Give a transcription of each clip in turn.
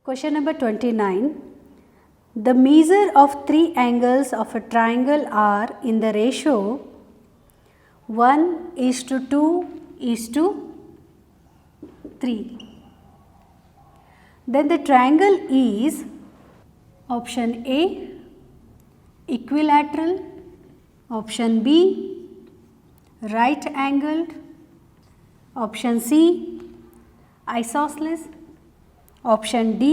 Question number 29. The measure of three angles of a triangle are in the ratio 1:2:3. Then the triangle is option A equilateral, option B right angled, option C isosceles, option D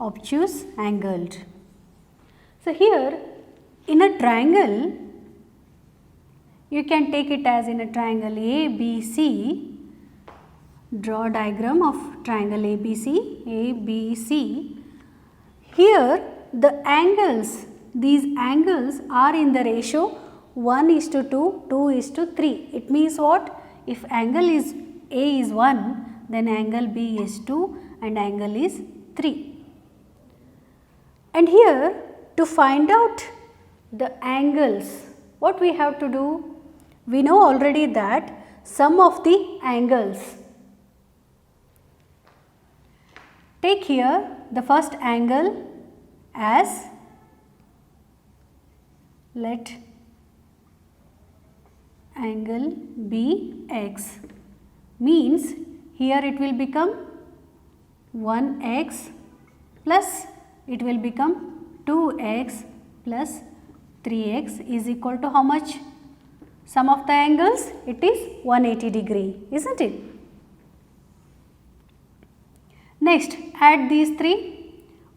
obtuse angled. So, here in a triangle you can take it as in a triangle ABC. Draw a diagram of triangle ABC. Here the angles, these angles are in the ratio 1:2, 2:3. It means what? If angle is A is 1, then angle B is 2 and angle is 3. And here to find out the angles, what we have to do? We know already that sum of the angles. Take here the first angle as, let angle be x, means here it will become 1x plus it will become 2x plus 3x is equal to how much? Sum of the angles, it is 180 degree, isn't it? Next, add these three.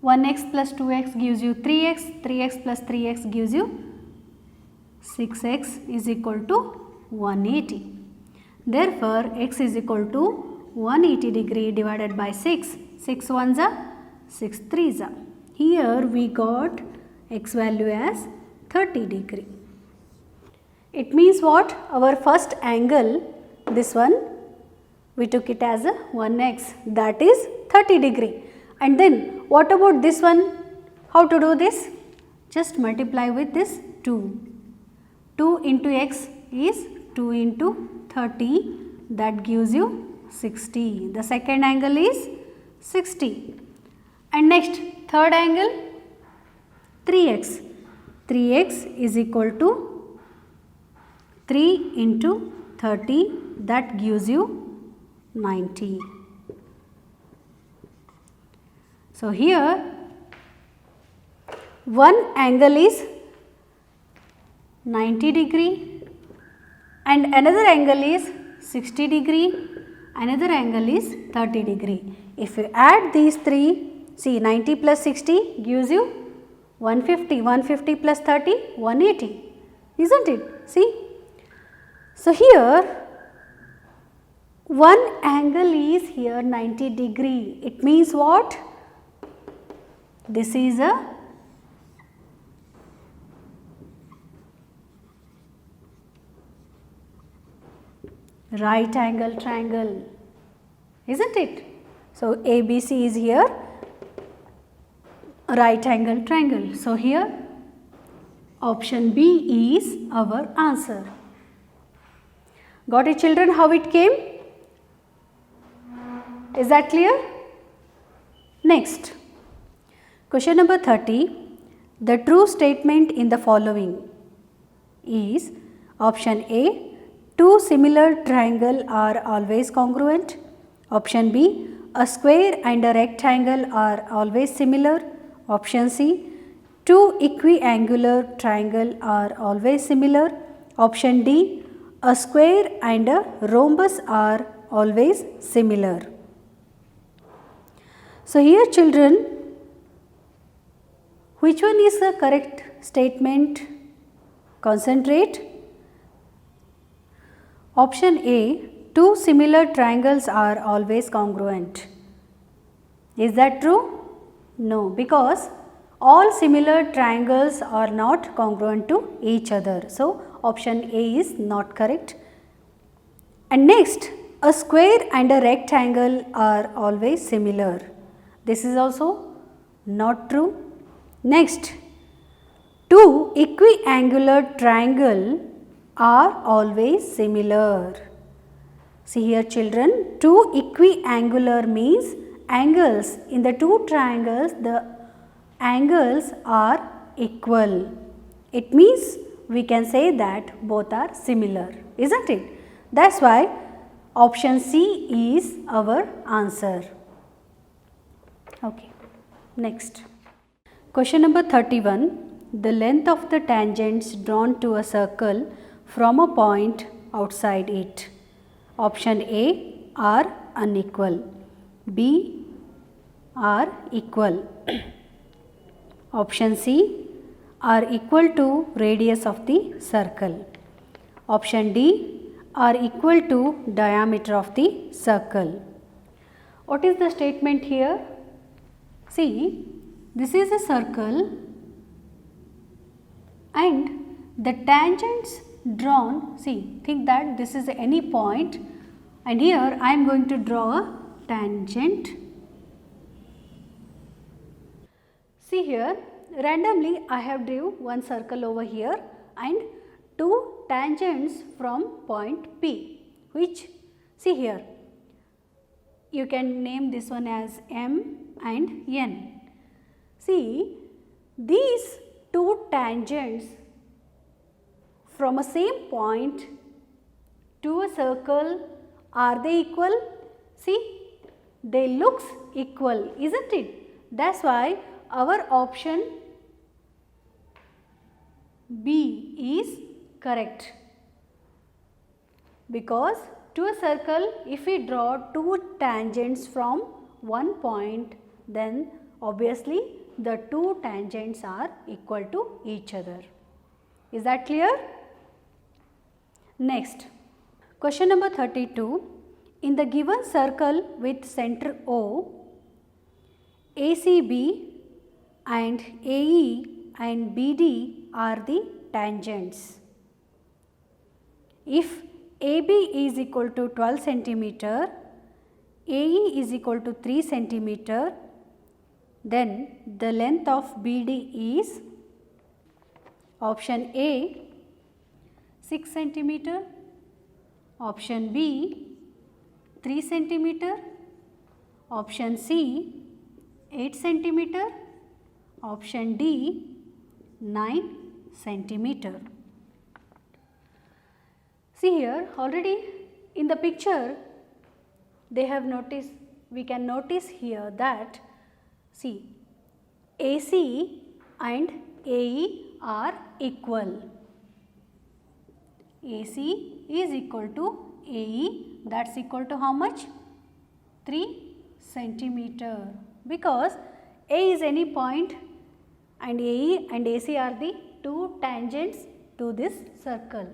1x plus 2x gives you 3x, 3x plus 3x gives you 6x is equal to 180. Therefore, x is equal to 180 degree divided by 6. 6 ones are 6 threes are. Here we got x value as 30 degree. It means what? Our first angle, this one, we took it as a 1x, that is 30 degree. And then what about this one? How to do this? Just multiply with this 2. 2 into x is 2 into 30, that gives you 60. The second angle is 60. And next third angle 3x. 3x is equal to 3 into 30, that gives you 90. So, here one angle is 90 degree and another angle is 60 degree, another angle is 30 degree. If you add these three, see 90 plus 60 gives you 150, 150 plus 30, 180, isn't it? See. So, here one angle is here 90 degree. It means what? This is a right angle triangle, isn't it? So, ABC is here right angle triangle. So, here option B is our answer. Got it, children, how it came? Is that clear? Next, question number 30. The true statement in the following is option A, two similar triangles are always congruent. Option B, a square and a rectangle are always similar. Option C, two equiangular triangles are always similar. Option D, a square and a rhombus are always similar. So, here children, which one is the correct statement? Concentrate. Option A, two similar triangles are always congruent. Is that true? No, because all similar triangles are not congruent to each other. So, option A is not correct. And next, a square and a rectangle are always similar. This is also not true. Next, two equiangular triangles are always similar. See here children, two equiangular means angles in the two triangles, the angles are equal. It means we can say that both are similar, isn't it? That's why option C is our answer. Okay. Next. Question number 31. The length of the tangents drawn to a circle from a point outside it. Option A are unequal. B are equal. Option C are equal to radius of the circle. Option D are equal to diameter of the circle. What is the statement here? See, this is a circle and the tangents drawn, see, think that this is any point and here I am going to draw a tangent. See here, randomly I have drew one circle over here and two tangents from point P, which, see here, you can name this one as M and N. See, these two tangents from a same point to a circle, are they equal? See, they looks equal, isn't it? That's why our option B is correct. Because to a circle, if we draw two tangents from one point, then obviously the two tangents are equal to each other. Is that clear? Next, question number 32. In the given circle with center O, ACB and AE and BD are the tangents. If AB is equal to 12 centimeter, AE is equal to 3 centimeter, then the length of BD is option A 6 centimeter, option B 3 centimeter, option C 8 centimeter, option D 9 centimeter. See here, already in the picture they have noticed, we can notice here that, see, AC and AE are equal. AC is equal to AE, that's equal to how much? 3 centimeter, because A is any point and AE and AC are the two tangents to this circle.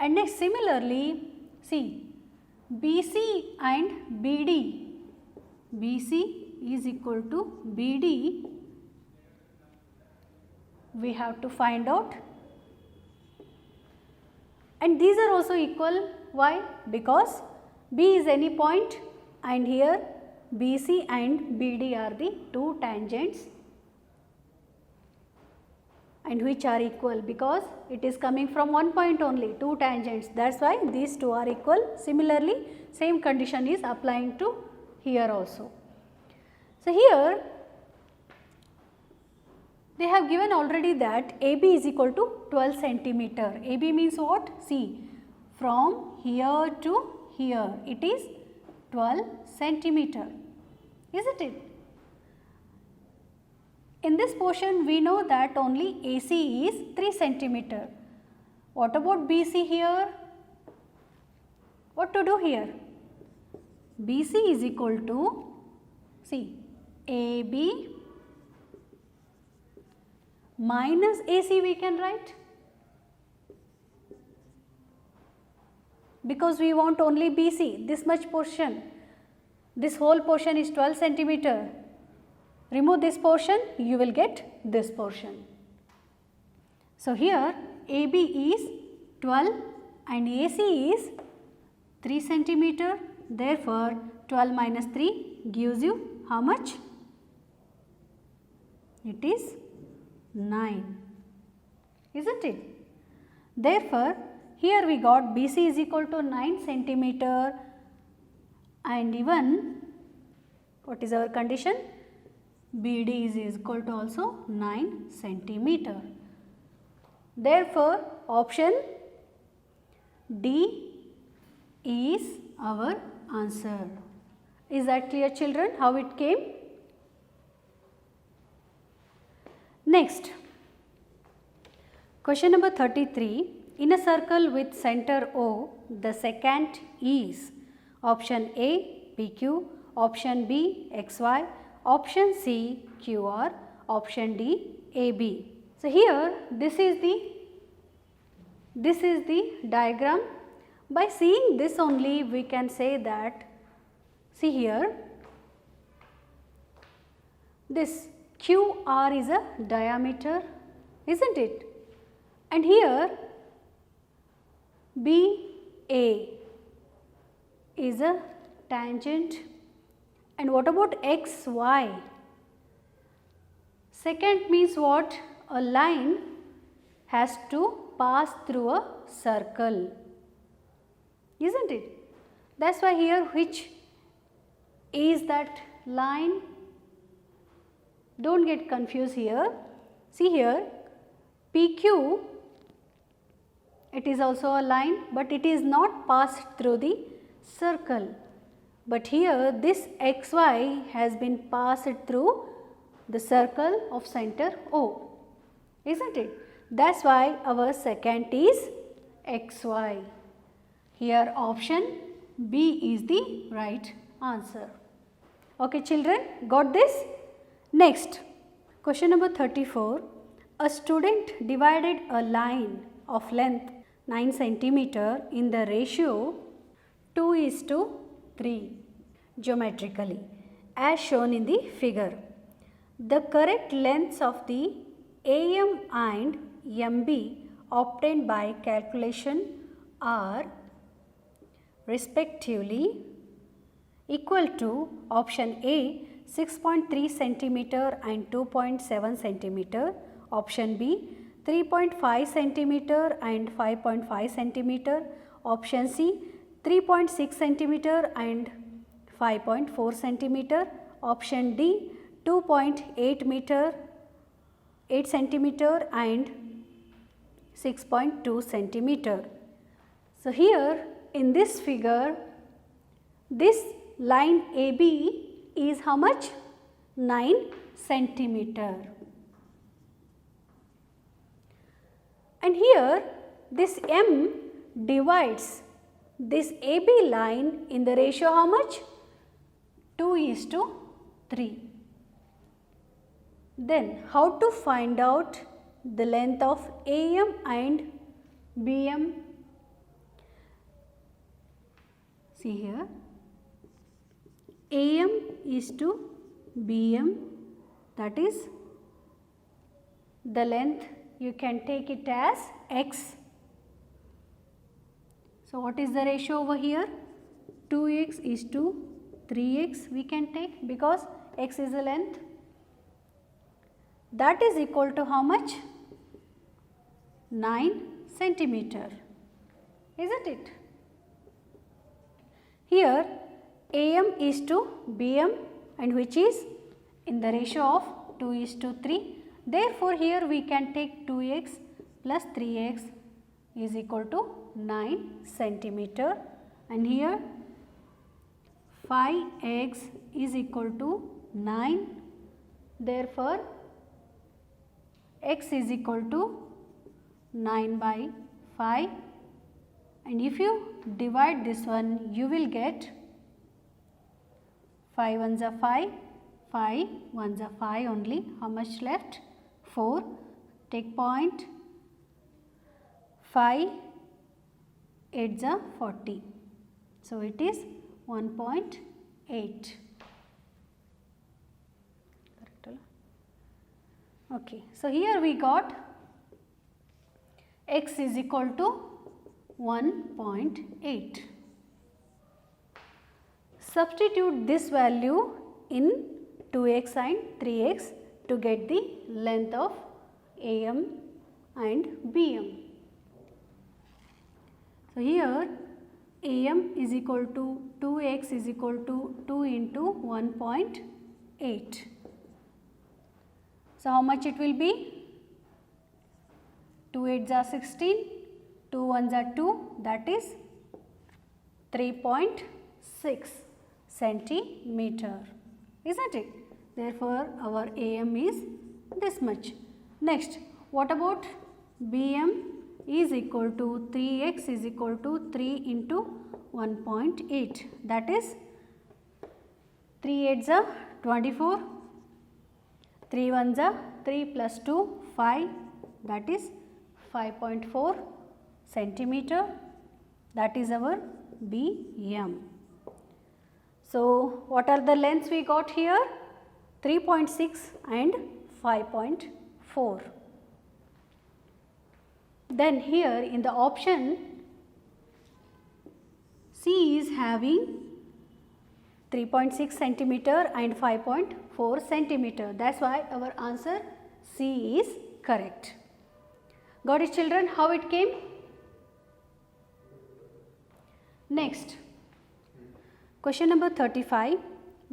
And next, similarly, see, BC and BD, BC is equal to BD, we have to find out, and these are also equal. Why? Because B is any point and here BC and BD are the two tangents and which are equal, because it is coming from one point only, two tangents, that is why these two are equal. Similarly, same condition is applying to here also. So, here they have given already that AB is equal to 12 centimeter. AB means what? See, from here to here it is 12 centimeter, isn't it? In this portion we know that only AC is 3 centimeter. What about BC here? What to do here? BC is equal to, see, AB minus AC we can write, because we want only BC, this much portion, this whole portion is 12 centimeter. Remove this portion, you will get this portion. So, here AB is 12 and AC is 3 centimeter, therefore 12 minus 3 gives you how much? It is 9, isn't it? Therefore, here we got BC is equal to 9 centimeter and even What is our condition? BD is equal to also 9 centimeter. Therefore, option D is our answer. Is that clear, children, how it came? Next, question number 33. In a circle with center O, the secant is option A PQ, option B XY, option C QR, option D AB. So here this is the diagram. By seeing this only we can say that, see here, this QR is a diameter, isn't it? And here BA is a tangent. And what about XY? Secant means what? A line has to pass through a circle, isn't it? That's why here which is that line? Don't get confused here. See here, PQ, it is also a line, but it is not passed through the circle. But here this XY has been passed through the circle of center O, isn't it? That's why our secant is XY. Here option B is the right answer. Okay, children, got this? Next, question number 34. A student divided a line of length 9 centimeter in the ratio 2:3 geometrically as shown in the figure. The correct lengths of the AM and MB obtained by calculation are respectively equal to option A 6.3 centimeter and 2.7 centimeter, option B 3.5 centimeter and 5.5 centimeter, option C 3.6 centimeter and 5.4 centimeter, option D 2.8 centimeter and 6.2 centimeter. So here in this figure, this line AB is how much? 9 centimeter. And here this M divides this AB line in the ratio how much? 2:3. Then how to find out the length of AM and BM? See here, AM is to BM, that is the length, you can take it as X. So what is the ratio over here? 2x is to 3x we can take, because x is the length. That is equal to how much? 9 centimeter, isn't it? Here AM is to BM, and which is in the ratio of 2:3. Therefore, here we can take 2x plus 3x is equal to 9 centimeter, and here 5x is equal to 9. Therefore, x is equal to 9 by 5, and if you divide this one, you will get 5 ones are 5, 5 ones are 5 only. How much left? 4. Take point. 5 8s are 40. So it is 1.8. Okay. So here we got x is equal to 1.8. Substitute this value in 2x and 3x to get the length of AM and BM. So here AM is equal to 2x is equal to 2 into 1.8. So how much it will be? 2 8s are 16, 2 1s are 2, that is 3.6 centimeter, isn't it? Therefore, our AM is this much. Next, what about BM is equal to 3x is equal to 3 into 1.8, that is 3 8s are 24, 3 1s are 3 plus 2 5, that is 5.4 centimeter, that is our BM. So, what are the lengths we got here? 3.6 and 5.4. Then here in the option C is having 3.6 centimeter and 5.4 centimeter. That's why our answer C is correct. Got it, children, how it came? Next, question number 35.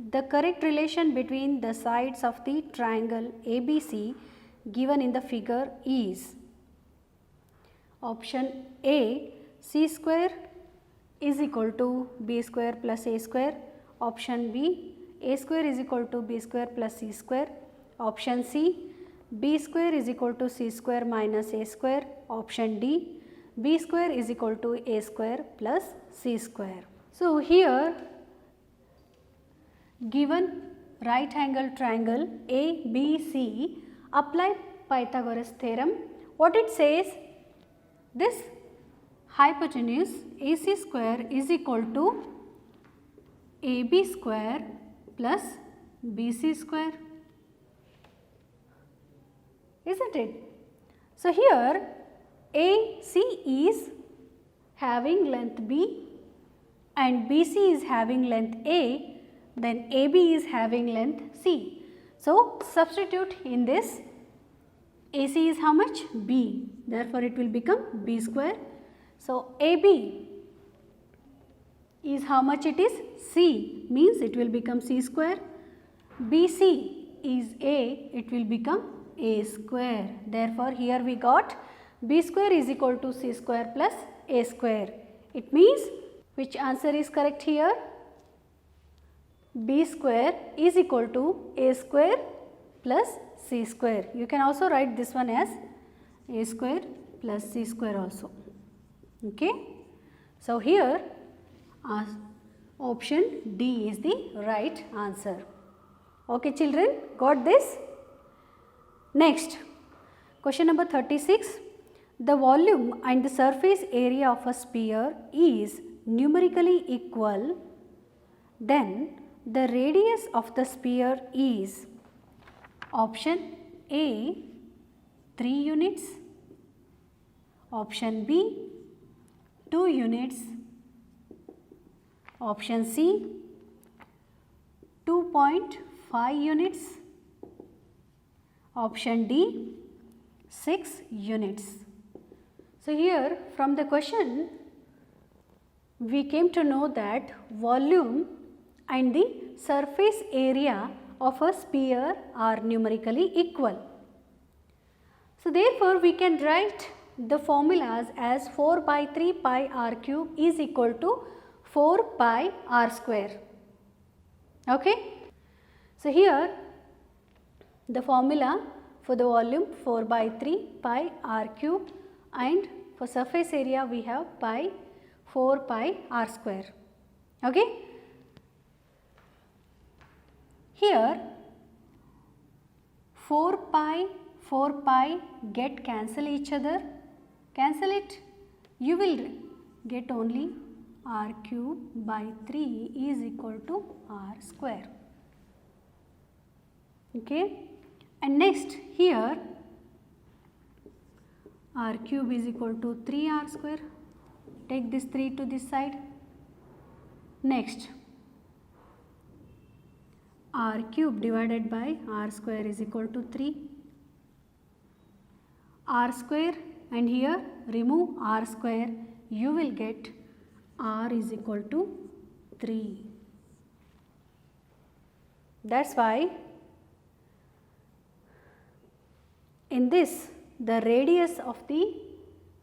The correct relation between the sides of the triangle ABC given in the figure is option A, C square is equal to B square plus A square, option B, A square is equal to B square plus C square, option C, B square is equal to C square minus A square, option D, B square is equal to A square plus C square. So, here given right angle triangle ABC, apply Pythagoras theorem. What it says? This hypotenuse AC square is equal to AB square plus BC square, isn't it? So, here AC is having length B and BC is having length A, then AB is having length C. So, substitute in this. AC is how much? B, therefore it will become B square. So, AB is how much it is? C, means it will become C square. BC is A, it will become A square. Therefore, here we got B square is equal to C square plus A square. It means which answer is correct here? B square is equal to A square plus C square. You can also write this one as A square plus C square also. Okay. So, here option D is the right answer. Okay, children, got this? Next, question number 36. The volume and the surface area of a sphere is numerically equal, then the radius of the sphere is option A 3 units, option B 2 units, option C 2.5 units, option D 6 units. So, here from the question we came to know that volume and the surface area of a sphere are numerically equal. So, therefore, we can write the formulas as 4 by 3 pi r cube is equal to 4 pi r square. Okay. So, here the formula for the volume 4 by 3 pi r cube and for surface area we have 4 pi r square. Okay. Here 4 pi get cancel each other, cancel it, you will get only r cube by 3 is equal to r square. Okay. And next here r cube is equal to 3r square, take this 3 to this side. Next r cube divided by r square is equal to 3, r square and here remove r square, you will get r is equal to 3. That's why in this the radius of the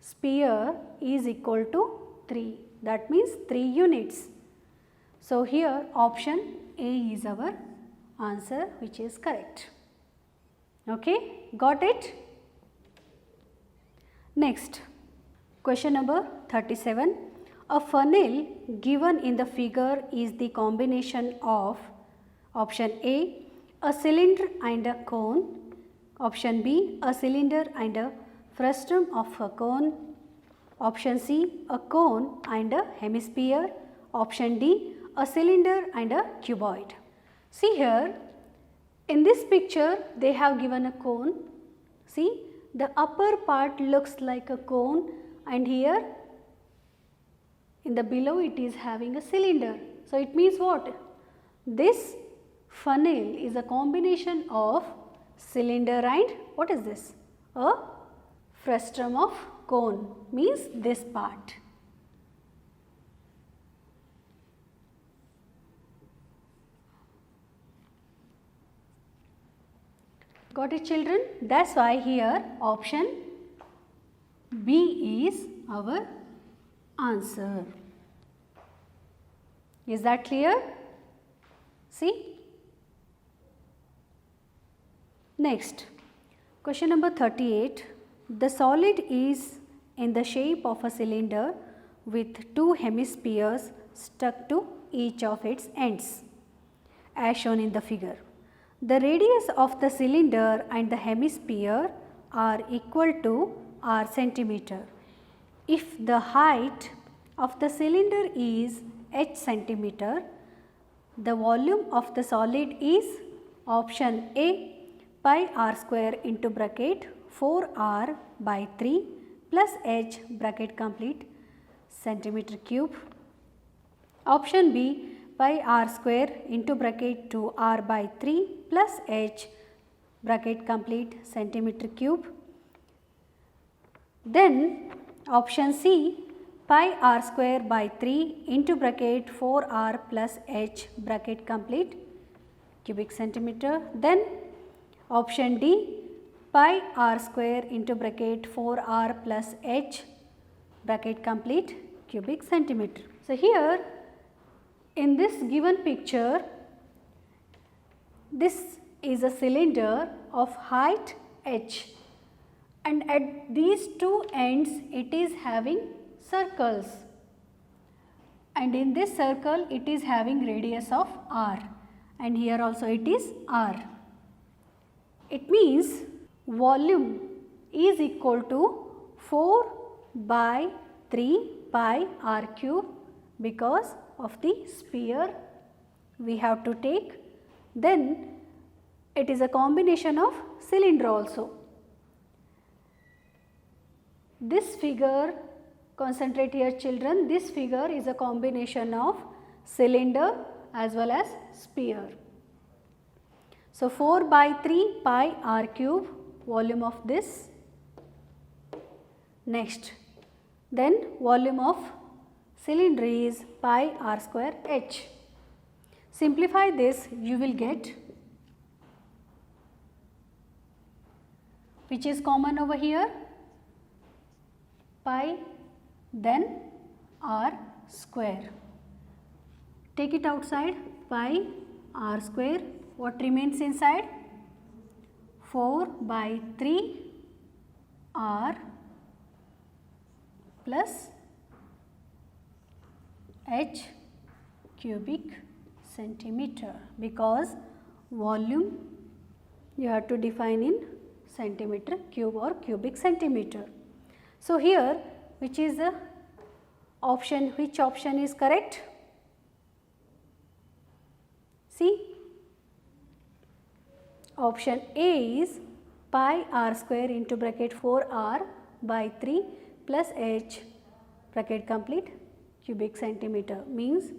sphere is equal to 3. That means 3 units. So, here option A is our answer, which is correct. Okay, got it? Next, question number 37. A funnel given in the figure is the combination of option A, a cylinder and a cone, option B, a cylinder and a frustum of a cone, option C, a cone and a hemisphere, option D, a cylinder and a cuboid. See here, in this picture they have given a cone. See, the upper part looks like a cone, and here in the below it is having a cylinder. So, it means what? This funnel is a combination of cylinder and what is this? A frustum of cone, means this part. Got it, children? That's why here option B is our answer. Is that clear? See? Next, question number 38. The solid is in the shape of a cylinder with 2 hemispheres stuck to each of its ends, as shown in the figure. The radius of the cylinder and the hemisphere are equal to r centimeter. If the height of the cylinder is h centimeter, the volume of the solid is option A, pi r square into bracket 4r by 3 plus h bracket complete centimeter cube. Option B, pi r square into bracket 2r by 3 plus h bracket complete centimeter cube. Then option C, pi r square by 3 into bracket 4r plus h bracket complete cubic centimeter. Then option D, pi r square into bracket 4r plus h bracket complete cubic centimeter. So, here in this given picture, this is a cylinder of height h, and at these two ends it is having circles, and in this circle it is having radius of r, and here also it is r. It means volume is equal to 4 by 3 pi r cube because of the sphere we have to take. Then it is a combination of cylinder also. This figure, concentrate here children, this figure is a combination of cylinder as well as sphere. So, 4 by 3 pi r cube volume of this. Next, then volume of cylinder is pi r square h. Simplify this, you will get, which is common over here, pi then r square. Take it outside, pi r square, what remains inside? 4 by 3 r plus h cubic centimeter, because volume you have to define in centimeter cube or cubic centimeter. So, here which is the option, which option is correct? See, option A is pi r square into bracket 4r by 3 plus h bracket complete cubic centimeter, means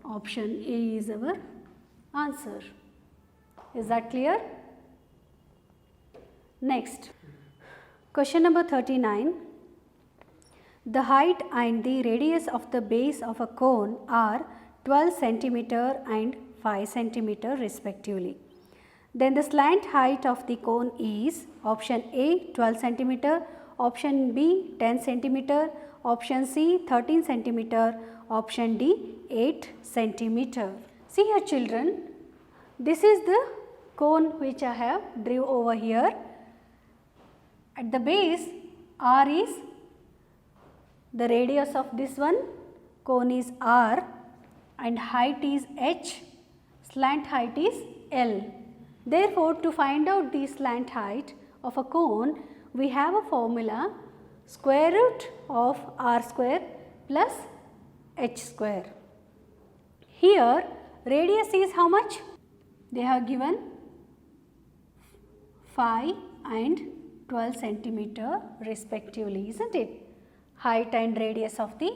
option A is our answer. Is that clear? Next, question number 39. The height and the radius of the base of a cone are 12 centimeter and 5 centimeter respectively. Then the slant height of the cone is option A 12 centimeter, option B 10 centimeter, option C 13 centimeter, option D 8 centimeter. See here children, this is the cone which I have drew over here. At the base R is the radius of this one, cone is R and height is H, slant height is L. Therefore, to find out the slant height of a cone, we have a formula square root of R square plus H square. Here radius is how much? They have given 5 and 12 centimeter respectively, isn't it? Height and radius of the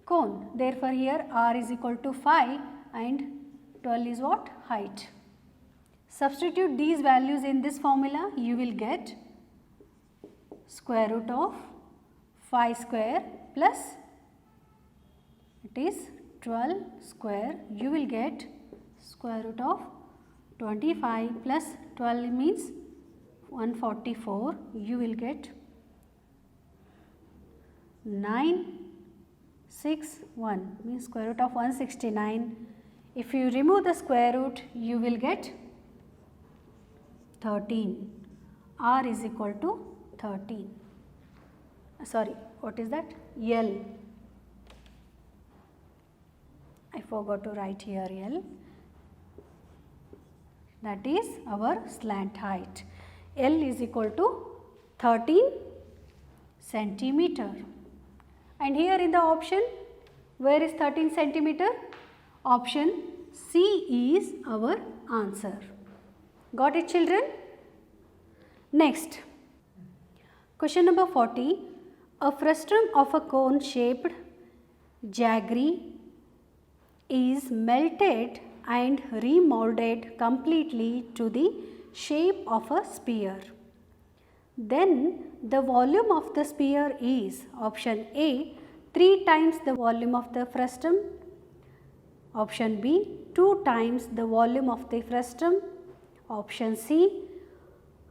cone. Therefore, here R is equal to 5 and 12 is what? Height. Substitute these values in this formula, you will get square root of 5 square plus it is 12 square, you will get square root of 25 plus 12 means 144, you will get 961 means square root of 169. If you remove the square root, you will get 13. R is equal to 13. Sorry, what is that? L. I forgot to write here L. That is our slant height. L is equal to 13 centimeter. And here in the option, where is 13 centimeter? Option C is our answer. Got it children? Next, question number 40. A frustum of a cone shaped jaggery is melted and remolded completely to the shape of a sphere. Then the volume of the sphere is option A 3 times the volume of the frustum, option B 2 times the volume of the frustum, option C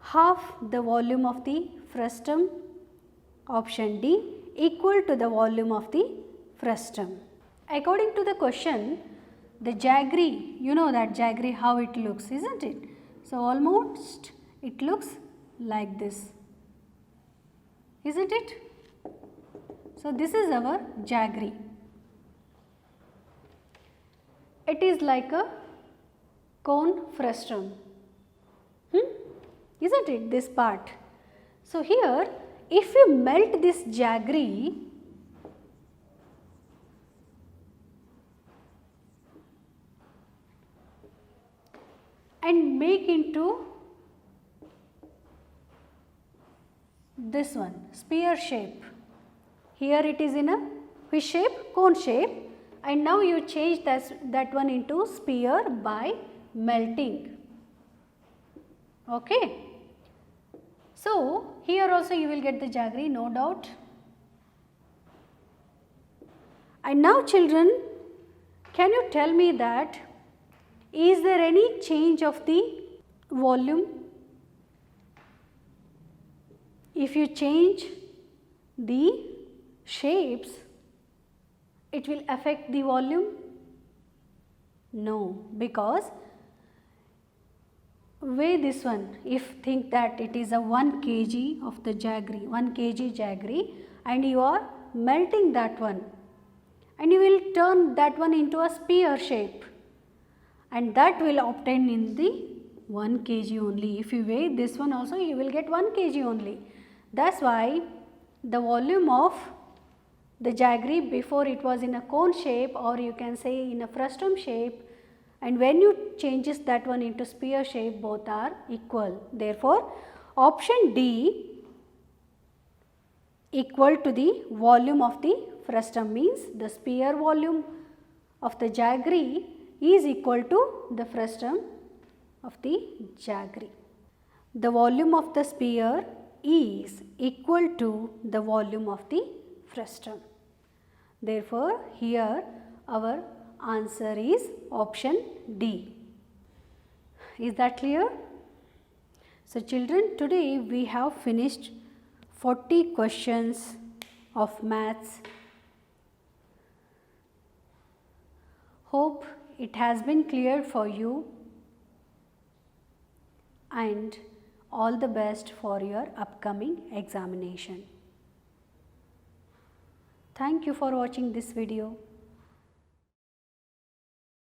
half the volume of the frustum, option D equal to the volume of the frustum. According to the question, the jaggery, you know that jaggery how it looks, isn't it? So almost it looks like this, isn't it? So this is our jaggery. It is like a cone frustum, isn't it, this part? So here if you melt this jaggery, and make into this one sphere shape. Here it is in a which shape? Cone shape, and now you change that one into sphere by melting. Okay. So here also you will get the jaggery, no doubt. And now children, can you tell me that is there any change of the volume? If you change the shapes, it will affect the volume? No, because weigh this one, if think that it is a 1 kg of the jaggery, 1 kg jaggery, and you are melting that one, and you will turn that one into a sphere shape, and that will obtain in the 1 kg only. If you weigh this one also, you will get 1 kg only. That's why the volume of the jaggery before it was in a cone shape, or you can say in a frustum shape, and when you changes that one into sphere shape, both are equal. Therefore, option D equal to the volume of the frustum means the sphere volume of the jaggery is equal to the frustum of the jaggery. The volume of the sphere is equal to the volume of the frustum. Therefore, here our answer is option D. Is that clear? So children, today we have finished 40 questions of maths. Hope it has been clear for you, and all the best for your upcoming examination. Thank you for watching this video.